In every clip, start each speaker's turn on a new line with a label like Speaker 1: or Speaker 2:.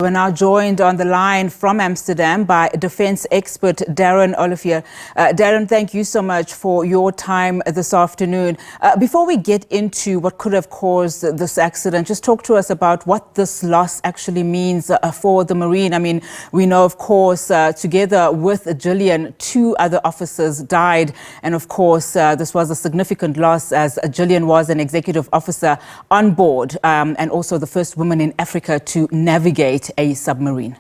Speaker 1: We're now joined on the line from Amsterdam by defense expert Darren Olivier. Darren, thank you so much for your time this afternoon. Before we get into what could have caused this accident, just talk to us about what this loss actually means for the Marine. I mean, we know, of course, together with Gillian, 2 other officers died. And of course, this was a significant loss as Gillian was an executive officer on board and also the first woman in Africa to navigate a submarine.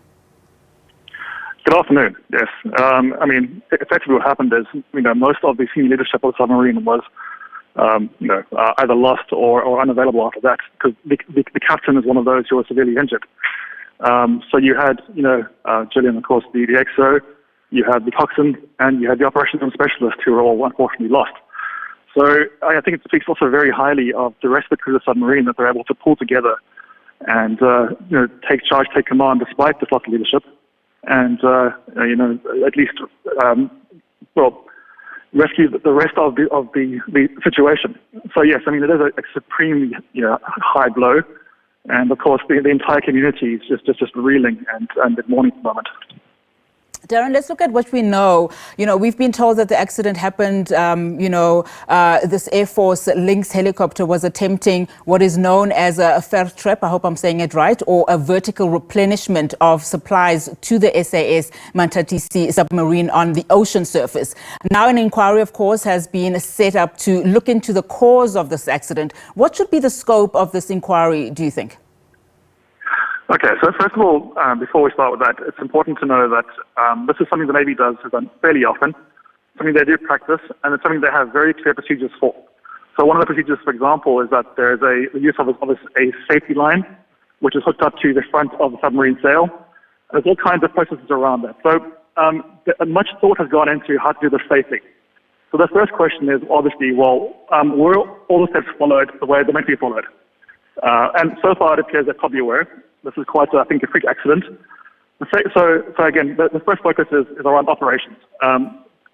Speaker 2: Good afternoon. Yes. I mean, effectively what happened is, most of the senior leadership of the submarine was, either lost or unavailable after that, because the captain is one of those who was severely injured. So you had, Gillian, of course, the XO, you had the coxswain, and you had the operations and specialist who were all unfortunately lost. So I think it speaks also very highly of the rest of the crew of the submarine that they're able to pull together and take charge, take command despite the loss of leadership, and at least rescue the rest of the situation. So yes, I mean it is a supreme high blow, and of course the entire community is just reeling and mourning at the moment.
Speaker 1: Darren, let's look at what we know. We've been told that the accident happened, this Air Force Lynx helicopter was attempting what is known as a vertrap, I hope I'm saying it right, or a vertical replenishment of supplies to the SAS Mantatisi submarine on the ocean surface. Now an inquiry, of course, has been set up to look into the cause of this accident. What should be the scope of this inquiry, do you think?
Speaker 2: Okay, so first of all, before we start with that, it's important to know that this is something the Navy does fairly often, something they do practice, and it's something they have very clear procedures for. So one of the procedures, for example, is that there is the use of a safety line, which is hooked up to the front of the submarine sail. And there's all kinds of processes around that. So much thought has gone into how to do this safely. So the first question is obviously, were all the steps followed the way they're meant to be followed? And so far it appears they probably were. This is quite, I think, a freak accident. So again, the first focus is around operations.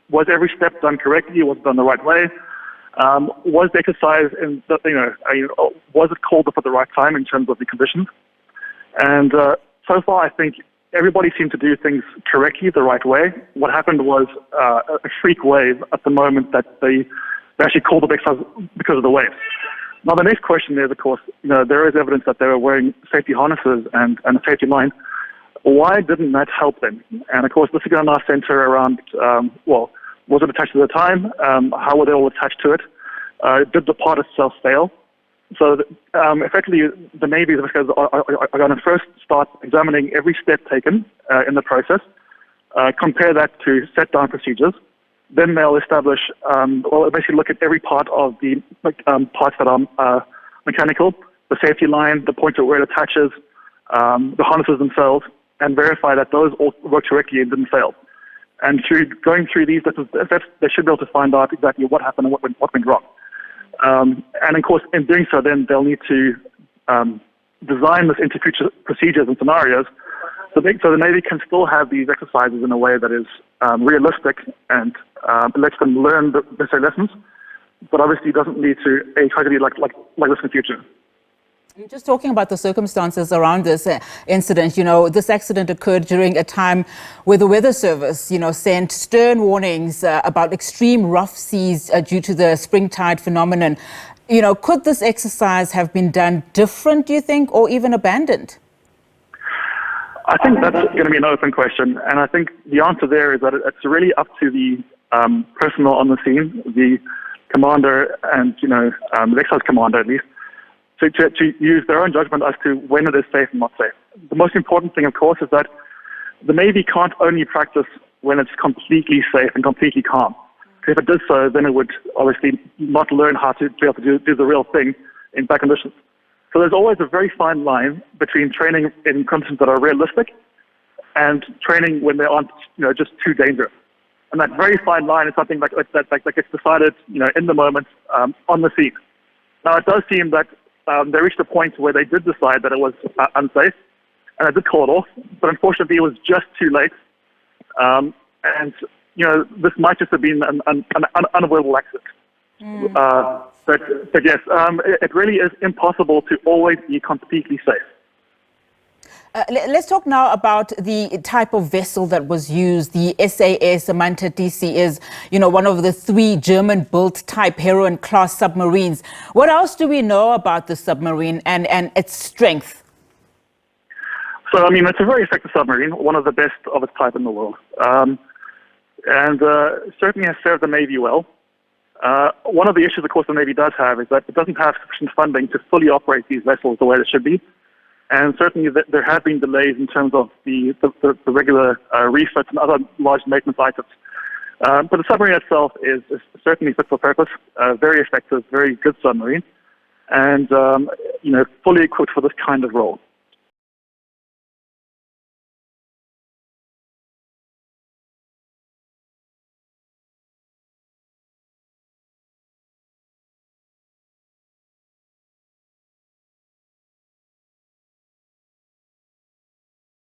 Speaker 2: Was every step done correctly? Was it done the right way? Was the exercise, was it called up at the right time in terms of the conditions? And so far, I think everybody seemed to do things correctly, the right way. What happened was a freak wave at the moment that they actually called the exercise because of the waves. Now, the next question is, of course, there is evidence that they were wearing safety harnesses and a safety line. Why didn't that help them? And, of course, this is going to now center around, was it attached to the time? How were they all attached to it? Did the part itself fail? So, effectively, the Navy are going to first start examining every step taken in the process, compare that to set-down procedures. Then they'll establish, basically look at every part of the parts that are mechanical, the safety line, the point at where it attaches, the harnesses themselves, and verify that those all work correctly and didn't fail. And through going through these steps, they should be able to find out exactly what happened and what went wrong. And of course, in doing so, then they'll need to design this into future procedures and scenarios so the Navy can still have these exercises in a way that is realistic and lets them learn the lessons, but obviously doesn't need to try to be like this in the future.
Speaker 1: Just talking about the circumstances around this incident, this accident occurred during a time where the Weather Service, sent stern warnings about extreme rough seas due to the springtide phenomenon. Could this exercise have been done different, do you think, or even abandoned?
Speaker 2: I think that's going to be an open question, and I think the answer there is that it's really up to the personnel on the scene, the commander and, the exercise commander at least, to use their own judgment as to when it is safe and not safe. The most important thing, of course, is that the Navy can't only practice when it's completely safe and completely calm. If it did so, then it would obviously not learn how to be able to do the real thing in bad conditions. So there's always a very fine line between training in conditions that are realistic and training when they aren't, just too dangerous. And that very fine line is something that gets decided, in the moment, on the scene. Now, it does seem that they reached a point where they did decide that it was unsafe, and they did call it off. But unfortunately, it was just too late. This might just have been an unavoidable accident. But yes, it really is impossible to always be completely safe.
Speaker 1: Let's talk now about the type of vessel that was used. The SAS Manta DC is, one of the 3 German-built type Heron-class submarines. What else do we know about the submarine and its strength?
Speaker 2: So, it's a very effective submarine, one of the best of its type in the world, and certainly has served the Navy well. One of the issues, of course, the Navy does have is that it doesn't have sufficient funding to fully operate these vessels the way they should be. And certainly there have been delays in terms of the regular refits and other large maintenance items. But the submarine itself is certainly fit for purpose, very effective, very good submarine, and fully equipped for this kind of role.